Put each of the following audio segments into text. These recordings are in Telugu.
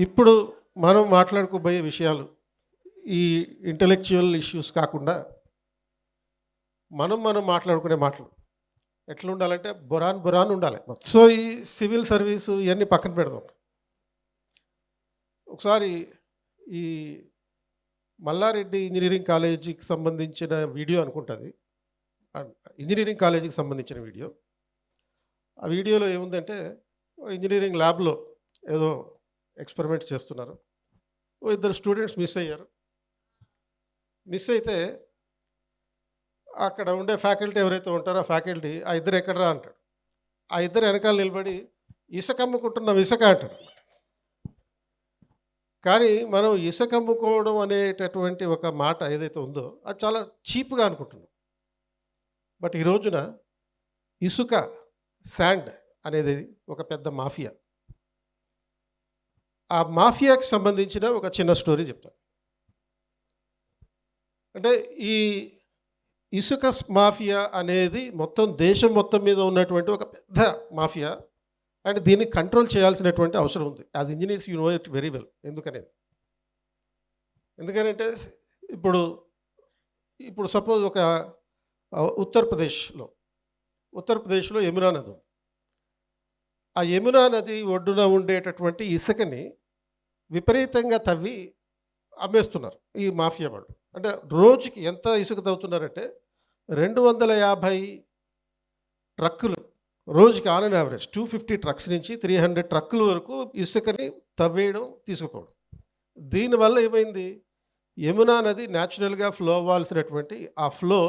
ఇప్పుడు మనం మాట్లాడుకోబోయే విషయాలు ఈ ఇంటలెక్చువల్ ఇష్యూస్ కాకుండా మనం మాట్లాడుకునే మాటలు ఎట్లా ఉండాలంటే బురాన్ ఉండాలి. సో ఈ సివిల్ సర్వీసు ఇవన్నీ పక్కన పెడదాం. ఒకసారి ఈ మల్లారెడ్డి ఇంజనీరింగ్ కాలేజీకి సంబంధించిన వీడియో అనుకుంటుంది, ఇంజనీరింగ్ కాలేజీకి సంబంధించిన వీడియో. ఆ వీడియోలో ఏముందంటే ఇంజనీరింగ్ ల్యాబ్లో ఏదో ఎక్స్పెరిమెంట్స్ చేస్తున్నారు. ఇద్దరు స్టూడెంట్స్ మిస్ అయ్యారు. మిస్ అయితే అక్కడ ఉండే ఫ్యాకల్టీ ఎవరైతే ఉంటారో ఆ ఫ్యాకల్టీ ఆ ఇద్దరు ఎక్కడరా అంటాడు. ఆ ఇద్దరు వెనకాల నిలబడి ఇసుక అమ్ముకుంటున్నాం ఇసుక అంటాడు. కానీ మనం ఇసుక అమ్ముకోవడం అనేటటువంటి ఒక మాట ఏదైతే ఉందో అది చాలా చీప్గా అనుకుంటున్నాం. బట్ ఈ రోజున ఇసుక శాండ్ అనేది ఒక పెద్ద మాఫియా. ఆ మాఫియాకి సంబంధించిన ఒక చిన్న స్టోరీ చెప్తాను. అంటే ఈ ఇసుక మాఫియా అనేది మొత్తం దేశం మొత్తం మీద ఉన్నటువంటి ఒక పెద్ద మాఫియా. అండ్ దీన్ని కంట్రోల్ చేయాల్సినటువంటి అవసరం ఉంది. As engineers you know it very well. ఎందుకనంటే ఇప్పుడు సపోజ్ ఒక ఉత్తరప్రదేశ్లో యమునా నది ఉంది. ఆ యమునా నది ఒడ్డున ఉండేటటువంటి ఇసుకని విపరీతంగా తవ్వి అమ్మేస్తున్నారు ఈ మాఫియా వాళ్ళు. అంటే రోజుకి ఎంత ఇసుక తవ్వుతున్నారంటే 250 ట్రక్కులు రోజుకి ఆన్ అండ్ యావరేజ్ 250 ట్రక్స్ నుంచి 300 ట్రక్కుల వరకు ఇసుకని తవ్వేయడం తీసుకుపోవడం. దీనివల్ల ఏమైంది, యమునా నది న్యాచురల్గా ఫ్లో అవ్వాల్సినటువంటి ఆ ఫ్లో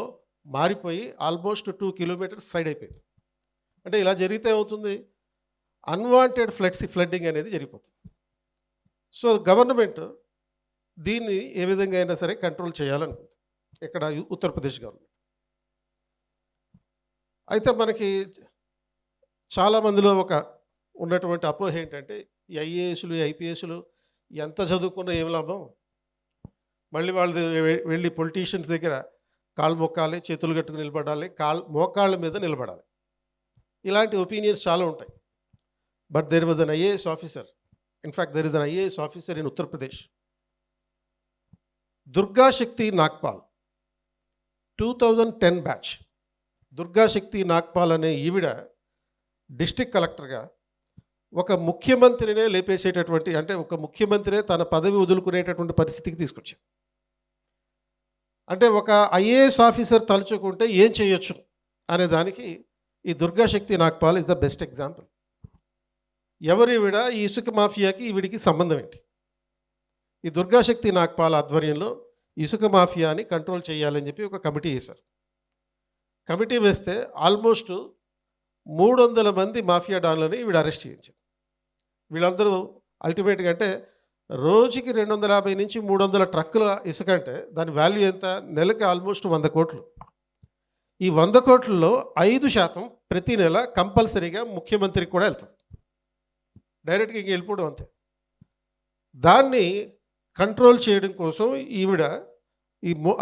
మారిపోయి ఆల్మోస్ట్ 2 కిలోమీటర్స్ సైడ్ అయిపోయింది. అంటే ఇలా జరిగితే ఏమవుతుంది, అన్వాంటెడ్ ఫ్లడ్డింగ్ అనేది జరిగిపోతుంది. సో గవర్నమెంట్ దీన్ని ఏ విధంగా అయినా సరే కంట్రోల్ చేయాలనుకుంది ఇక్కడ ఉత్తరప్రదేశ్ గవర్నమెంట్. అయితే మనకి చాలామందిలో ఉన్నటువంటి అపోహ ఏంటంటే ఈ ఐఏఎస్లు ఐపీఎస్లు ఎంత చదువుకున్నా ఏం లాభం, మళ్ళీ వాళ్ళు వెళ్ళి పొలిటీషియన్స్ దగ్గర కాళ్ళు మొక్కాలి, చేతులు కట్టుకుని నిలబడాలి, మోకాళ్ళ మీద నిలబడాలి. ఇలాంటి ఒపీనియన్స్ చాలా ఉంటాయి. But there was an IAS officer, in fact there is an IAS officer in Uttar Pradesh, Durga Shakti Nagpal, 2010 batch. Durga Shakti Nagpal అనే ఈవిడ డిస్ట్రిక్ట్ కలెక్టర్గా ఒక ముఖ్యమంత్రినే లేపేసేటటువంటి, అంటే ఒక ముఖ్యమంత్రినే తన పదవి వదులుకునేటటువంటి పరిస్థితికి తీసుకొచ్చింది. అంటే ఒక ఐఏఎస్ ఆఫీసర్ తలుచుకుంటే ఏం చేయొచ్చు అనే దానికి ఈ Durga Shakti Nagpal is the best example. ఈవిడ ఈ ఇసుక మాఫియాకి ఈవిడికి సంబంధం ఏంటి? ఈ దుర్గాశక్తి నాగ్పాల్ ఆధ్వర్యంలో ఇసుక మాఫియాని కంట్రోల్ చేయాలని చెప్పి ఒక కమిటీ వేశారు. కమిటీ వేస్తే ఆల్మోస్ట్ 300 మంది మాఫియా డాన్లని వీడు అరెస్ట్ చేయించారు. వీళ్ళందరూ అల్టిమేట్గా అంటే రోజుకి 250 నుంచి 300 ట్రక్కుల ఇసుక అంటే దాని వాల్యూ ఎంత, నెలకి ఆల్మోస్ట్ 100 కోట్లు. ఈ 100 కోట్లలో 5% ప్రతి నెల కంపల్సరీగా ముఖ్యమంత్రికి కూడా వెళ్తుంది, డైరెక్ట్గా ఇంక వెళ్ళిపోవడం అంతే. దాన్ని కంట్రోల్ చేయడం కోసం ఈవిడ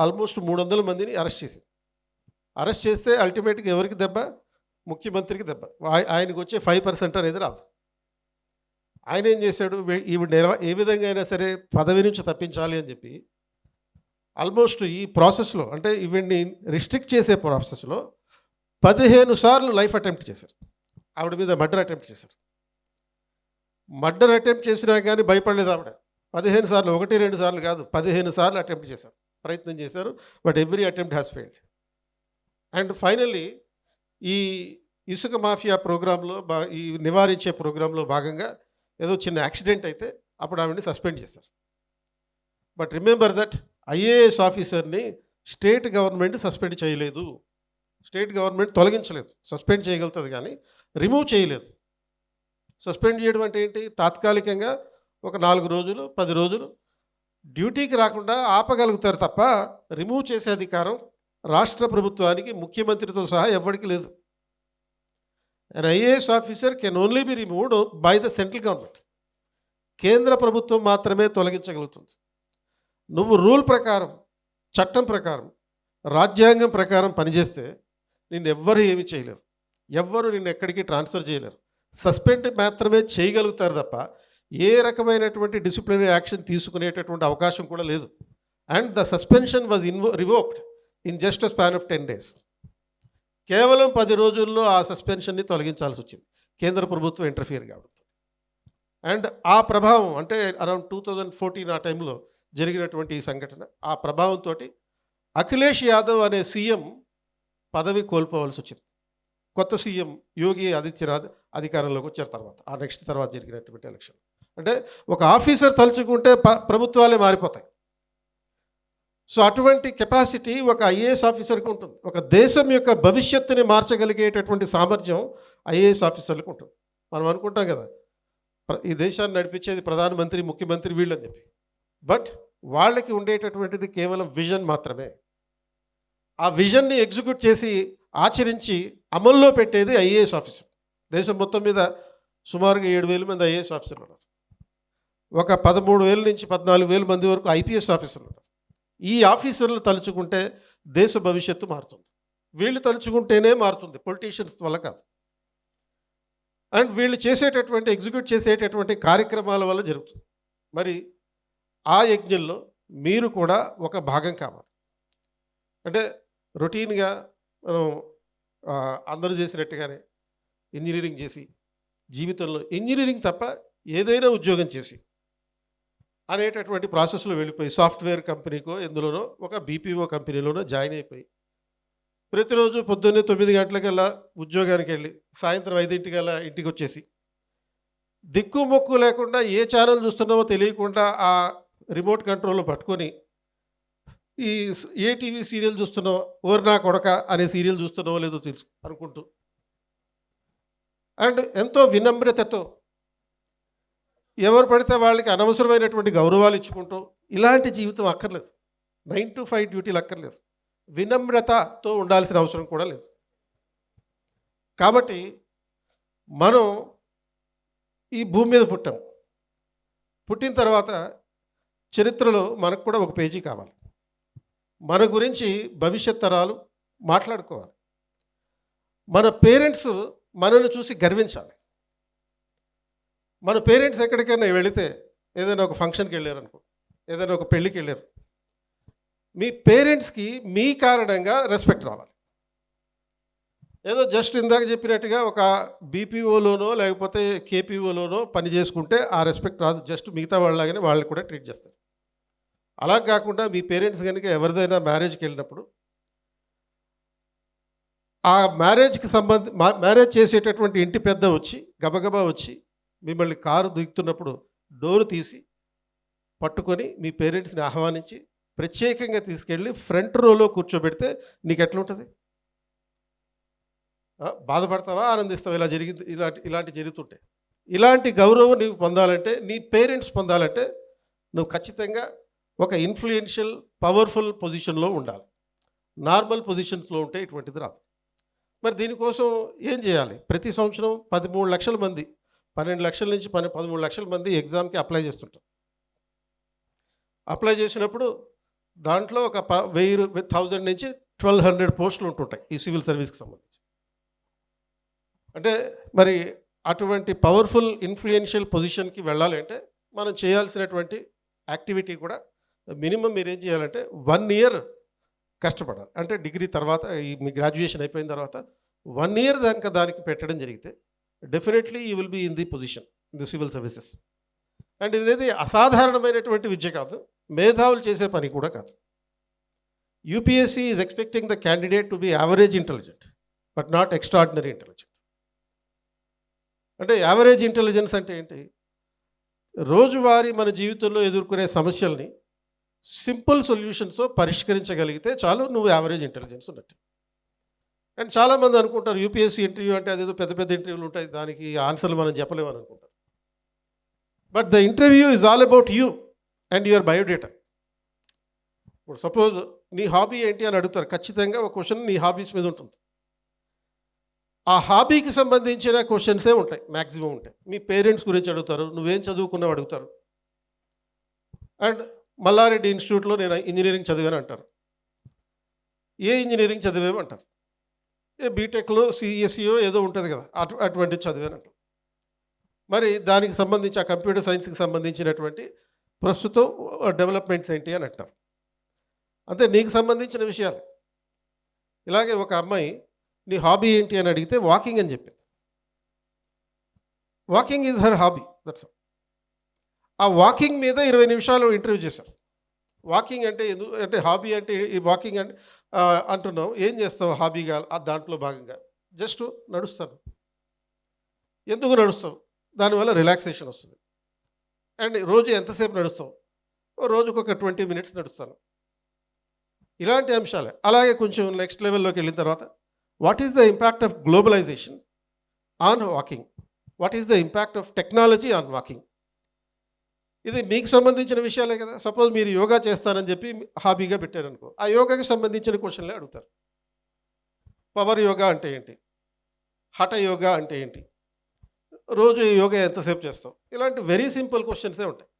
ఆల్మోస్ట్ 300 మందిని అరెస్ట్ చేసింది. అరెస్ట్ చేస్తే అల్టిమేట్గా ఎవరికి దెబ్బ, ముఖ్యమంత్రికి దెబ్బ. ఆయనకు వచ్చే 5% అనేది రాదు. ఆయన ఏం చేశాడు, ఈవిడ ఏ విధంగా అయినా సరే పదవి నుంచి తప్పించాలి అని చెప్పి ఆల్మోస్ట్ ఈ ప్రాసెస్లో, అంటే ఈవిడ్ని రిస్ట్రిక్ట్ చేసే ప్రాసెస్లో 15 సార్లు లైఫ్ అటెంప్ట్ చేశారు. ఆవిడ మీద మర్డర్ అటెంప్ట్ చేశారు. మర్డర్ అటెంప్ట్ చేసినా కానీ భయపడలేదు ఆవిడ. 15 సార్లు, 1-2 సార్లు కాదు, 15 సార్లు అటెంప్ట్ చేశారు, ప్రయత్నం చేశారు. But every attempt has failed. And finally ఈ ఇసుక మాఫియా ప్రోగ్రాంలో ఈ నివారించే ప్రోగ్రాంలో భాగంగా ఏదో చిన్న యాక్సిడెంట్ అయితే అప్పుడు ఆవిడని సస్పెండ్ చేశారు. బట్ రిమెంబర్ దట్ ఐఏఎస్ ఆఫీసర్ని స్టేట్ గవర్నమెంట్ సస్పెండ్ చేయలేదు. స్టేట్ గవర్నమెంట్ తొలగించలేదు, సస్పెండ్ చేయగలుగుతుంది కానీ రిమూవ్ చేయలేదు. సస్పెండ్ చేయడం అంటే ఏంటి, తాత్కాలికంగా ఒక 4 రోజులు 10 రోజులు డ్యూటీకి రాకుండా ఆపగలుగుతారు తప్ప రిమూవ్ చేసే అధికారం రాష్ట్ర ప్రభుత్వానికి, ముఖ్యమంత్రితో సహా ఎవరికి లేదు. An IAS officer can only be removed by the central government. కేంద్ర ప్రభుత్వం మాత్రమే తొలగించగలుగుతుంది. నువ్వు రూల్ ప్రకారం, చట్టం ప్రకారం, రాజ్యాంగం ప్రకారం పనిచేస్తే నిన్ను ఎవ్వరు ఏమి చేయలేరు, ఎవ్వరు నిన్ను ఎక్కడికి ట్రాన్స్ఫర్ చేయలేరు. సస్పెండ్ మాత్రమే చేయగలుగుతారు తప్ప ఏ రకమైనటువంటి డిసిప్లినరీ యాక్షన్ తీసుకునేటటువంటి అవకాశం కూడా లేదు. And the suspension was revoked in just a span of 10 days. కేవలం 10 రోజుల్లో ఆ సస్పెన్షన్ని తొలగించాల్సి వచ్చింది కేంద్ర ప్రభుత్వం ఇంటర్ఫియర్ కావడంతో. అండ్ ఆ ప్రభావం అంటే అరౌండ్ 2014 ఆ టైంలో జరిగినటువంటి ఈ సంఘటన, ఆ ప్రభావంతో అఖిలేష్ యాదవ్ అనే సీఎం పదవి కోల్పోవలసి వచ్చింది. కొత్త సీఎం యోగి ఆదిత్యనాథ్ అధికారంలోకి వచ్చారు తర్వాత, ఆ నెక్స్ట్ తర్వాత జరిగినటువంటి ఎలక్షన్. అంటే ఒక ఆఫీసర్ తలుచుకుంటే ప్రభుత్వాలే మారిపోతాయి. సో అటువంటి కెపాసిటీ ఒక ఐఏఎస్ ఆఫీసర్కి ఉంటుంది. ఒక దేశం యొక్క భవిష్యత్తుని మార్చగలిగేటటువంటి సామర్థ్యం ఐఏఎస్ ఆఫీసర్లకు ఉంటుంది. మనం అనుకుంటాం కదా, ఈ దేశాన్ని నడిపించేది ప్రధానమంత్రి, ముఖ్యమంత్రి వీళ్ళని చెప్పి. బట్ వాళ్ళకి ఉండేటటువంటిది కేవలం విజన్ మాత్రమే. ఆ విజన్ని ఎగ్జిక్యూట్ చేసి ఆచరించి అమల్లో పెట్టేది ఐఏఎస్ ఆఫీసర్. దేశం మొత్తం మీద సుమారుగా 7,000 మంది ఐఏఎస్ ఆఫీసర్లు ఉన్నారు. ఒక 13,000 నుంచి 14,000 మంది వరకు ఐపీఎస్ ఆఫీసర్లు ఉన్నారు. ఈ ఆఫీసర్లు తలుచుకుంటే దేశ భవిష్యత్తు మారుతుంది. వీళ్ళు తలుచుకుంటేనే మారుతుంది, పొలిటీషియన్స్ వల్ల కాదు. అండ్ వీళ్ళు చేసేటటువంటి ఎగ్జిక్యూట్ చేసేటటువంటి కార్యక్రమాల వల్ల జరుగుతుంది. మరి ఆ యజ్ఞంలో మీరు కూడా ఒక భాగం కావాలి. అంటే రొటీన్గా మనం అందరూ చేసినట్టుగానే ఇంజనీరింగ్ చేసి జీవితంలో ఇంజనీరింగ్ తప్ప ఏదైనా ఉద్యోగం చేసి అనేటటువంటి ప్రాసెస్లో వెళ్ళిపోయి సాఫ్ట్వేర్ కంపెనీకో ఎందులోనో ఒక బీపీఓ కంపెనీలోనో జాయిన్ అయిపోయి ప్రతిరోజు పొద్దున్నే 9 గంటలకల్లా ఉద్యోగానికి వెళ్ళి సాయంత్రం 5 ఇంటికి వచ్చేసి దిక్కు మొక్కు లేకుండా ఏ ఛానల్ చూస్తున్నామో తెలియకుండా ఆ రిమోట్ కంట్రోల్లో పట్టుకొని ఈ ఏ టీవీ సీరియల్ చూస్తున్నావో, ఓర్ నా కొడక అనే సీరియల్ చూస్తున్నావో లేదో తెలుసు అనుకుంటూ, అండ్ ఎంతో వినమ్రతతో ఎవరు పడితే వాళ్ళకి అనవసరమైనటువంటి గౌరవాలు ఇచ్చుకుంటూ, ఇలాంటి జీవితం అక్కర్లేదు. 9 to 5 డ్యూటీలు అక్కర్లేదు. వినమ్రతతో ఉండాల్సిన అవసరం కూడా లేదు. కాబట్టి మనం ఈ భూమి మీద పుట్టాం. పుట్టిన తర్వాత చరిత్రలో మనకు కూడా ఒక పేజీ కావాలి. మన గురించి భవిష్యత్ తరాలు మాట్లాడుకోవాలి. మన పేరెంట్స్ మనల్ని చూసి గర్వించాలి. మన పేరెంట్స్ ఎక్కడికైనా వెళితే, ఏదైనా ఒక ఫంక్షన్కి వెళ్ళారు అనుకో, ఏదైనా ఒక పెళ్ళికి వెళ్ళారు, మీ పేరెంట్స్కి మీ కారణంగా రెస్పెక్ట్ రావాలి. ఏదో జస్ట్ ఇందాక చెప్పినట్టుగా ఒక బీపీఓలోనో లేకపోతే కేపీఓలోనో పని చేసుకుంటే ఆ రెస్పెక్ట్ రాదు. జస్ట్ మిగతా వాళ్ళలాగానే వాళ్ళని కూడా ట్రీట్ చేస్తారు. అలా కాకుండా మీ పేరెంట్స్ కనుక ఎవరిదైనా మ్యారేజ్కి వెళ్ళినప్పుడు ఆ మ్యారేజ్ చేసేటటువంటి ఇంటి పెద్ద వచ్చి గబగబా వచ్చి మిమ్మల్ని కారు దిగుతున్నప్పుడు డోరు తీసి పట్టుకొని మీ పేరెంట్స్ని ఆహ్వానించి ప్రత్యేకంగా తీసుకెళ్ళి ఫ్రంట్ రోలో కూర్చోబెడితే నీకు ఎట్లుంటుంది? బాధపడతావా, ఆనందిస్తావా? ఇలాంటి జరుగుతుంటే, ఇలాంటి గౌరవం నీకు పొందాలంటే, నీ పేరెంట్స్ పొందాలంటే నువ్వు ఖచ్చితంగా ఒక ఇన్ఫ్లుయెన్షియల్ పవర్ఫుల్ పొజిషన్లో ఉండాలి. నార్మల్ పొజిషన్స్లో ఉంటే ఇటువంటిది రాదు. మరి దీనికోసం ఏం చేయాలి? ప్రతి సంవత్సరం 13 లక్షల మంది, 12 లక్షల నుంచి 13 లక్షల మంది ఎగ్జామ్కి అప్లై చేస్తుంటారు. అప్లై చేసినప్పుడు దాంట్లో ఒక 1000 నుంచి 1200 పోస్టులు ఉంటుంటాయి ఈ సివిల్ సర్వీస్కి సంబంధించి. అంటే మరి అటువంటి పవర్ఫుల్ ఇన్ఫ్లుయెన్షియల్ పొజిషన్కి వెళ్ళాలి అంటే మనం చేయాల్సినటువంటి యాక్టివిటీ కూడా మినిమం మీరేం చేయాలంటే 1 year కష్టపడాలి. అంటే డిగ్రీ తర్వాత మీ గ్రాడ్యుయేషన్ అయిపోయిన తర్వాత 1 year దానికి పెట్టడం జరిగితే definitely you will be in the position in the civil services. And ఇదేది అసాధారణమైనటువంటి విద్య కాదు, మేధావులు చేసే పని కూడా కాదు. UPSC is expecting the candidate to be average intelligent but not extraordinary intelligent. అంటే యావరేజ్ ఇంటెలిజెన్స్ అంటే ఏంటి? రోజువారీ మన జీవితంలో ఎదుర్కొనే సమస్యల్ని సింపుల్ సొల్యూషన్స్తో పరిష్కరించగలిగితే చాలు, నువ్వు యావరేజ్ ఇంటెలిజెన్స్ ఉన్నట్టు. అండ్ చాలామంది అనుకుంటారు యూపీఎస్సీ ఇంటర్వ్యూ అంటే అదేదో పెద్ద పెద్ద ఇంటర్వ్యూలు ఉంటాయి, దానికి ఆన్సర్లు మనం చెప్పలేమని అనుకుంటారు. But the interview is all about you and your biodata. ఇప్పుడు సపోజ్ నీ హాబీ ఏంటి అని అడుగుతారు, ఖచ్చితంగా ఒక క్వశ్చన్ నీ హాబీస్ మీద ఉంటుంది. ఆ హాబీకి సంబంధించిన క్వశ్చన్సే ఉంటాయి, మ్యాక్సిమం ఉంటాయి. మీ పేరెంట్స్ గురించి అడుగుతారు, నువ్వేం చదువుకున్నావు అడుగుతారు. అండ్ మల్లారెడ్డి ఇన్స్టిట్యూట్లో నేను ఇంజనీరింగ్ చదివాను అంటారు. ఏ ఇంజనీరింగ్ చదివేమో అంటారు. బీటెక్లో సిఎస్ఈఓ ఏదో ఉంటుంది కదా, అటువంటి చదివాను అంటారు. మరి దానికి సంబంధించి ఆ కంప్యూటర్ సైన్స్కి సంబంధించినటువంటి ప్రస్తుతం డెవలప్మెంట్స్ ఏంటి అని అంటారు. అంతే, నీకు సంబంధించిన విషయాలు. ఇలాగే ఒక అమ్మాయి నీ హాబీ ఏంటి అని అడిగితే వాకింగ్ అని చెప్పింది. Walking is her hobby, that's. ఆ వాకింగ్ మీద 20 నిమిషాలు ఇంటర్వ్యూ చేశారు. వాకింగ్ అంటే అంటే హాబీ అంటే ఈ వాకింగ్ అంటే అంటున్నావు, ఏం చేస్తావు హాబీగా దాంట్లో భాగంగా? జస్ట్ నడుస్తాను. ఎందుకు నడుస్తావు? దానివల్ల రిలాక్సేషన్ వస్తుంది. అండ్ రోజు ఎంతసేపు నడుస్తావు? రోజుకు ఒక 20 మినిట్స్ నడుస్తాను. ఇలాంటి అంశాలే. అలాగే కొంచెం నెక్స్ట్ లెవెల్లోకి వెళ్ళిన తర్వాత, what is the impact of globalisation on walking? What is the impact of technology on walking? ఇది మీకు సంబంధించిన విషయాలే కదా. సపోజ్ మీరు యోగా చేస్తానని చెప్పి హాబీగా పెట్టారనుకో, ఆ యోగాకి సంబంధించిన క్వశ్చన్లే అడుగుతారు. పవర్ యోగా అంటే ఏంటి? హఠ యోగా అంటే ఏంటి? రోజు యోగా ఎంతసేపు చేస్తాం? ఇలాంటి వెరీ సింపుల్ క్వశ్చన్సే ఉంటాయి.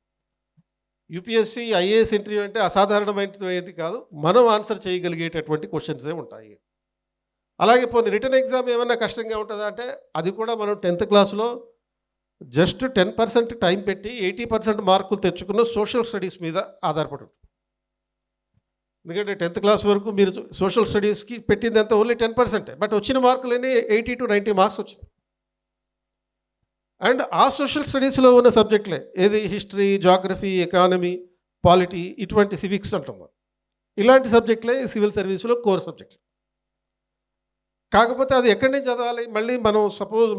యూపీఎస్సీ ఐఏఎస్ ఇంటర్వ్యూ అంటే అసాధారణమైనది కాదు, మనం ఆన్సర్ చేయగలిగేటటువంటి క్వశ్చన్సే ఉంటాయి. అలాగే పోనీ రిటర్న్ ఎగ్జామ్ ఏమన్నా కష్టంగా ఉంటుందా అంటే, అది కూడా మనం 10th క్లాస్లో జస్ట్ 10% టైం పెట్టి 80% మార్కులు తెచ్చుకున్న సోషల్ స్టడీస్ మీద ఆధారపడి ఉంటుంది. ఎందుకంటే 10th క్లాస్ వరకు మీరు సోషల్ స్టడీస్కి పెట్టింది అంత ఓన్లీ 10%, బట్ వచ్చిన మార్కులన్నీ 80 to 90 మార్క్స్ వచ్చినాయి. అండ్ ఆ సోషల్ స్టడీస్లో ఉన్న సబ్జెక్టులే ఏది, హిస్టరీ, జాగ్రఫీ, ఎకానమీ, పాలిటీ, ఇటువంటి సివిక్స్ అంటాం. ఇలాంటి సబ్జెక్టులే సివిల్ సర్వీస్లో కోర్ సబ్జెక్టులు. కాకపోతే అది ఎక్కడి నుంచి చదవాలి? మళ్ళీ మనం సపోజ్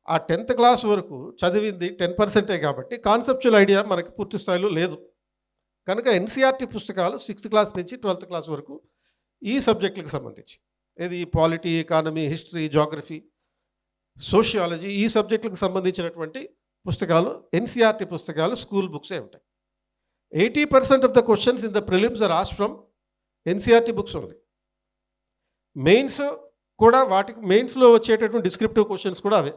ఆ 10th క్లాస్ వరకు చదివింది 10% కాబట్టి కాన్సెప్చువల్ ఐడియా మనకి పూర్తి స్థాయిలో లేదు. కనుక ఎన్సీఆర్టీ పుస్తకాలు 6th క్లాస్ నుంచి 12th క్లాస్ వరకు ఈ సబ్జెక్టులకు సంబంధించి, ఏది polity, economy, history, geography, sociology, ఈ సబ్జెక్టులకు సంబంధించినటువంటి పుస్తకాలు ఎన్సీఆర్టీ పుస్తకాలు, స్కూల్ బుక్సే ఉంటాయి. 80% of the questions in the prelims are asked from NCERT books only. Mains కూడా మెయిన్స్లో వచ్చేటటువంటి డిస్క్రిప్టివ్ క్వశ్చన్స్ కూడా అవే.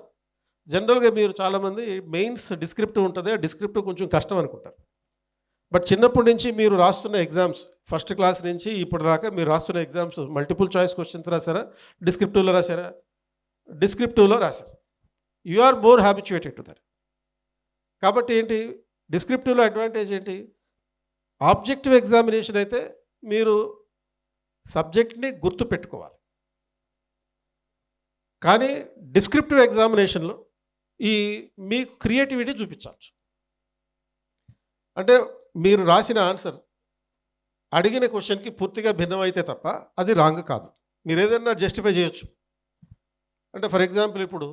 జనరల్గా మీరు చాలామంది మెయిన్స్ డిస్క్రిప్టివ్ ఉంటుంది, ఆ డిస్క్రిప్టివ్ కొంచెం కష్టం అనుకుంటారు. బట్ చిన్నప్పటి నుంచి మీరు రాస్తున్న ఎగ్జామ్స్, ఫస్ట్ క్లాస్ నుంచి ఇప్పటిదాకా మీరు రాస్తున్న ఎగ్జామ్స్ మల్టిపుల్ చాయిస్ క్వశ్చన్స్ రాశారా, డిస్క్రిప్టివ్లో రాశారా? డిస్క్రిప్టివ్లో రాశారు. You are more habituated to that. కాబట్టి ఏంటి డిస్క్రిప్టివ్లో అడ్వాంటేజ్ ఏంటి? ఆబ్జెక్టివ్ ఎగ్జామినేషన్ అయితే మీరు సబ్జెక్ట్ని గుర్తు పెట్టుకోవాలి. కానీ డిస్క్రిప్టివ్ ఎగ్జామినేషన్లో మీకు క్రియేటివిటీ చూపించవచ్చు. అంటే మీరు రాసిన ఆన్సర్ అడిగిన క్వశ్చన్కి పూర్తిగా భిన్నమైతే తప్ప అది రాంగ్ కాదు. మీరు ఏదైనా జస్టిఫై చేయొచ్చు. అంటే ఫర్ ఎగ్జాంపుల్ ఇప్పుడు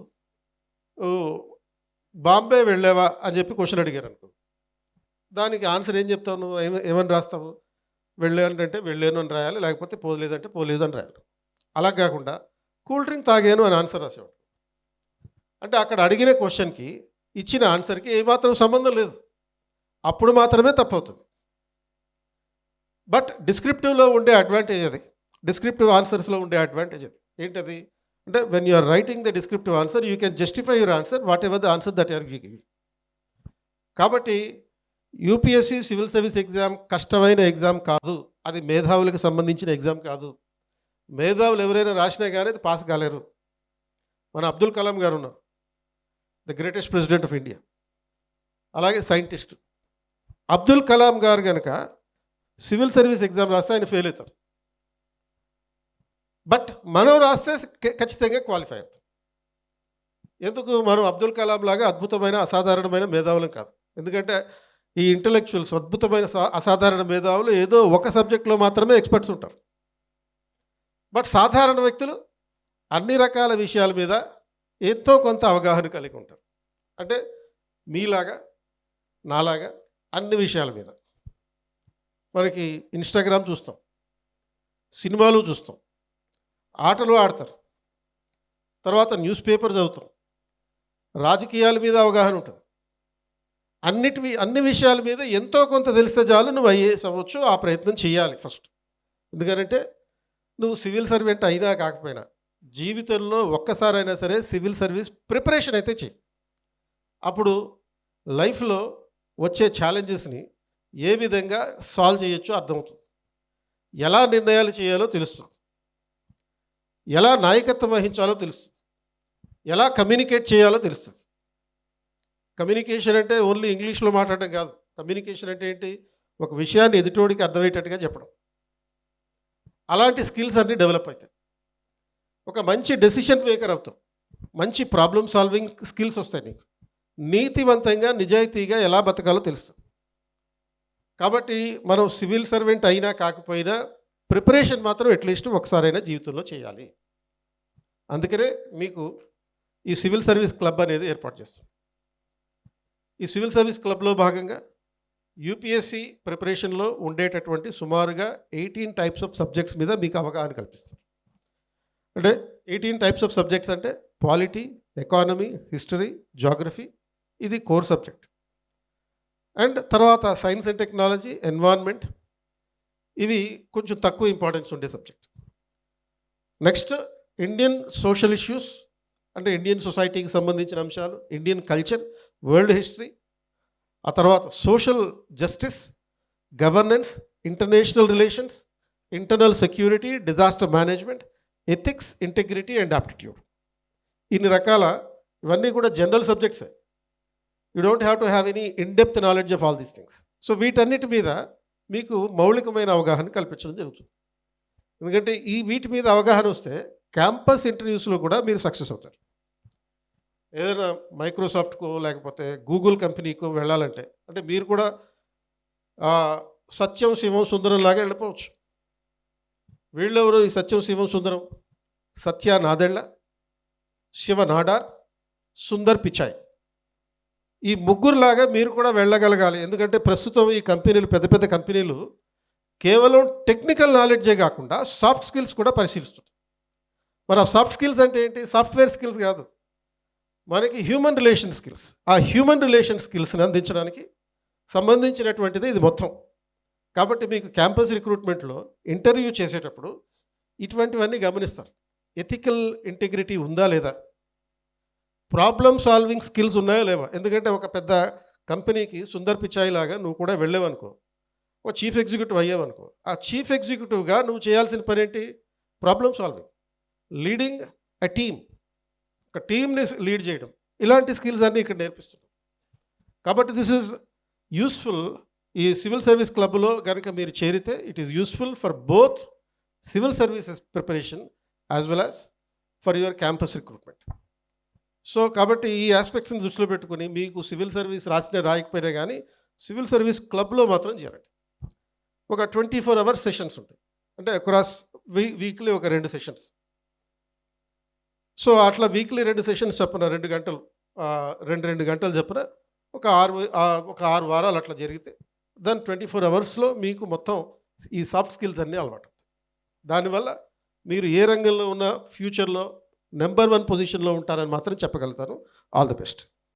బాంబే వెళ్ళావా అని చెప్పి క్వశ్చన్ అడిగారు అనుకో, దానికి ఆన్సర్ ఏం చెప్తావు? నువ్వు ఏమని రాస్తావు? వెళ్ళానంటే వెళ్ళాను అని రాయాలి, లేకపోతే పోలేదంటే పోలేదు అని రాయాలి. అలా కాకుండా కూల్ డ్రింక్ తాగాను అని ఆన్సర్ రాసేవాడు. అంటే అక్కడ అడిగిన క్వశ్చన్కి ఇచ్చిన ఆన్సర్కి ఏమాత్రం సంబంధం లేదు, అప్పుడు మాత్రమే తప్పు అవుతుంది. బట్ డిస్క్రిప్టివ్లో ఉండే అడ్వాంటేజ్ అది, డిస్క్రిప్టివ్ ఆన్సర్స్లో ఉండే అడ్వాంటేజ్ అది ఏంటది అంటే, when you are writing the descriptive answer you can justify your answer whatever the answer that are giving. కాబట్టి యూపీఎస్సీ సివిల్ సర్వీస్ ఎగ్జామ్ కష్టమైన ఎగ్జామ్ కాదు, అది మేధావులకు సంబంధించిన ఎగ్జామ్ కాదు. మేధావులు ఎవరైనా రాసినా కానీ అది పాస్ కాలేరు. మన అబ్దుల్ కలాం గారు ఉన్నారు, the greatest president of India, అలాగే సైంటిస్ట్. అబ్దుల్ కలాం గారు కనుక సివిల్ సర్వీస్ ఎగ్జామ్ రాస్తే ఆయన ఫెయిల్ అవుతారు. బట్ మనం రాస్తే ఖచ్చితంగా క్వాలిఫై అవుతాం. ఎందుకు? మనం అబ్దుల్ కలాం లాగా అద్భుతమైన అసాధారణమైన మేధావులం కాదు. ఎందుకంటే ఈ ఇంటలెక్చువల్స్, అద్భుతమైన అసాధారణ మేధావులు ఏదో ఒక సబ్జెక్ట్లో మాత్రమే ఎక్స్పర్ట్స్ ఉంటారు. బట్ సాధారణ వ్యక్తులు అన్ని రకాల విషయాల మీద ఎంతో కొంత అవగాహన కలిగి ఉంటారు. అంటే మీలాగా నాలాగా అన్ని విషయాల మీద. మనకి ఇన్స్టాగ్రామ్ చూస్తాం, సినిమాలు చూస్తాం, ఆటలు ఆడతారు, తర్వాత న్యూస్ పేపర్ చదువుతాం, రాజకీయాల మీద అవగాహన ఉంటుంది. అన్ని విషయాల మీద ఎంతో కొంత తెలిస్తే చాలు నువ్వు ఐఏఎస్ అవ్వచ్చు. ఆ ప్రయత్నం చేయాలి ఫస్ట్. ఎందుకంటే నువ్వు సివిల్ సర్వెంట్ అయినా కాకపోయినా జీవితంలో ఒక్కసారైనా సరే సివిల్ సర్వీస్ ప్రిపరేషన్ అయితే చెయ్యి. అప్పుడు లైఫ్లో వచ్చే ఛాలెంజెస్ని ఏ విధంగా సాల్వ్ చేయొచ్చో అర్థమవుతుంది, ఎలా నిర్ణయాలు చేయాలో తెలుస్తుంది, ఎలా నాయకత్వం వహించాలో తెలుస్తుంది, ఎలా కమ్యూనికేట్ చేయాలో తెలుస్తుంది. కమ్యూనికేషన్ అంటే ఓన్లీ ఇంగ్లీష్లో మాట్లాడడం కాదు. కమ్యూనికేషన్ అంటే ఏంటి? ఒక విషయాన్ని ఎదుటోడికి అర్థమయ్యేటట్టుగా చెప్పడం. అలాంటి స్కిల్స్ అన్నీ డెవలప్ అవుతాయి. ఒక మంచి డెసిషన్ మేకర్ అవుతాం. మంచి ప్రాబ్లమ్ సాల్వింగ్ స్కిల్స్ వస్తాయి నీకు. నీతివంతంగా నిజాయితీగా ఎలా బతకాలో తెలుస్తుంది. కాబట్టి మనం సివిల్ సర్వెంట్ అయినా కాకపోయినా ప్రిపరేషన్ మాత్రం అట్లీస్ట్ ఒకసారైనా జీవితంలో చేయాలి. అందుకనే మీకు ఈ సివిల్ సర్వీస్ క్లబ్ అనేది ఏర్పాటు చేస్తాం. ఈ సివిల్ సర్వీస్ క్లబ్లో భాగంగా యూపీఎస్సీ ప్రిపరేషన్లో ఉండేటటువంటి సుమారుగా 18 టైప్స్ ఆఫ్ సబ్జెక్ట్స్ మీద మీకు అవగాహన కల్పిస్తారు. అంటే 18 టైప్స్ ఆఫ్ సబ్జెక్ట్స్ అంటే పాలిటీ, ఎకానమీ, హిస్టరీ, జాగ్రఫీ, ఇది కోర్ సబ్జెక్ట్. అండ్ తర్వాత సైన్స్ అండ్ టెక్నాలజీ, ఎన్వైర్న్మెంట్, ఇవి కొంచెం తక్కువ ఇంపార్టెన్స్ ఉండే subject. Next Indian social issues, అంటే ఇండియన్ సొసైటీకి సంబంధించిన అంశాలు, ఇండియన్ కల్చర్, వరల్డ్ హిస్టరీ, ఆ తర్వాత social justice, governance, international relations, internal security, disaster management, ethics, integrity and aptitude. ఇన్ని రకాల ఇవన్నీ కూడా జనరల్ సబ్జెక్ట్సే. You don't have to have any in depth knowledge of all these things. So వీటన్నిటి మీద మీకు మౌలికమైన అవగాహన కల్పించడం జరుగుతుంది. ఎందుకంటే వీటి మీద అవగాహన వస్తే క్యాంపస్ ఇంటర్వ్యూస్లో కూడా మీరు సక్సెస్ అవుతారు. ఏదైనా మైక్రోసాఫ్ట్కో లేకపోతే గూగుల్ కంపెనీకో వెళ్ళాలంటే అంటే మీరు కూడా సత్యం శివం సుందరం లాగా వెళ్ళిపోవచ్చు. వీళ్ళెవరు ఈ సత్యం శివం సుందరం? సత్య నాదెళ్ళ, శివ నాడార్, సుందర్ పిచాయ్. ఈ ముగ్గురులాగా మీరు కూడా వెళ్ళగలగాలి. ఎందుకంటే ప్రస్తుతం ఈ కంపెనీలు, పెద్ద పెద్ద కంపెనీలు కేవలం టెక్నికల్ నాలెడ్జే కాకుండా సాఫ్ట్ స్కిల్స్ కూడా పరిశీలిస్తుంది. మరి ఆ సాఫ్ట్ స్కిల్స్ అంటే ఏంటి? సాఫ్ట్వేర్ స్కిల్స్ కాదు, మనకి హ్యూమన్ రిలేషన్ స్కిల్స్. ఆ హ్యూమన్ రిలేషన్ స్కిల్స్ని అందించడానికి సంబంధించినటువంటిది ఇది మొత్తం. కాబట్టి మీకు క్యాంపస్ రిక్రూట్మెంట్లో ఇంటర్వ్యూ చేసేటప్పుడు ఇటువంటివన్నీ గమనిస్తారు. ఎథికల్ ఇంటిగ్రిటీ ఉందా లేదా, ప్రాబ్లమ్ సాల్వింగ్ స్కిల్స్ ఉన్నాయా లేవా. ఎందుకంటే ఒక పెద్ద కంపెనీకి సుందర్ పిచాయ్ లాగా నువ్వు కూడా వెళ్ళావనుకో, ఒక చీఫ్ ఎగ్జిక్యూటివ్ అయ్యావనుకో, ఆ చీఫ్ ఎగ్జిక్యూటివ్గా నువ్వు చేయాల్సిన పని ఏంటి? Problem solving, leading a team, ఒక టీమ్ని లీడ్ చేయడం, ఇలాంటి స్కిల్స్ అన్నీ ఇక్కడ నేర్పిస్తున్నాం. కాబట్టి దిస్ ఈజ్ యూస్ఫుల్. ఈ సివిల్ సర్వీస్ క్లబ్లో కనుక మీరు చేరితే it is useful for both civil services preparation as well as for your campus recruitment. So కాబట్టి ఈ ఆస్పెక్ట్స్ని దృష్టిలో పెట్టుకుని మీకు సివిల్ సర్వీస్ రాయకపోయినా కానీ సివిల్ సర్వీస్ క్లబ్లో మాత్రం చేరండి. ఒక 24 అవర్స్ సెషన్స్ ఉంటాయి. అంటే అక్రాస్ వీక్లీ ఒక 2 సెషన్స్. సో అట్లా వీక్లీ 2 సెషన్స్ చెప్పిన 2 గంటలు, 2 గంటలు చెప్పిన ఒక 6 వారాలు అట్లా జరిగితే దాని 24 అవర్స్లో మీకు మొత్తం ఈ సాఫ్ట్ స్కిల్స్ అన్నీ అలవాటు. దానివల్ల మీరు ఏ రంగంలో ఉన్న ఫ్యూచర్లో నెంబర్ 1 పొజిషన్లో ఉంటారని మాత్రం చెప్పగలుగుతాను. All the best.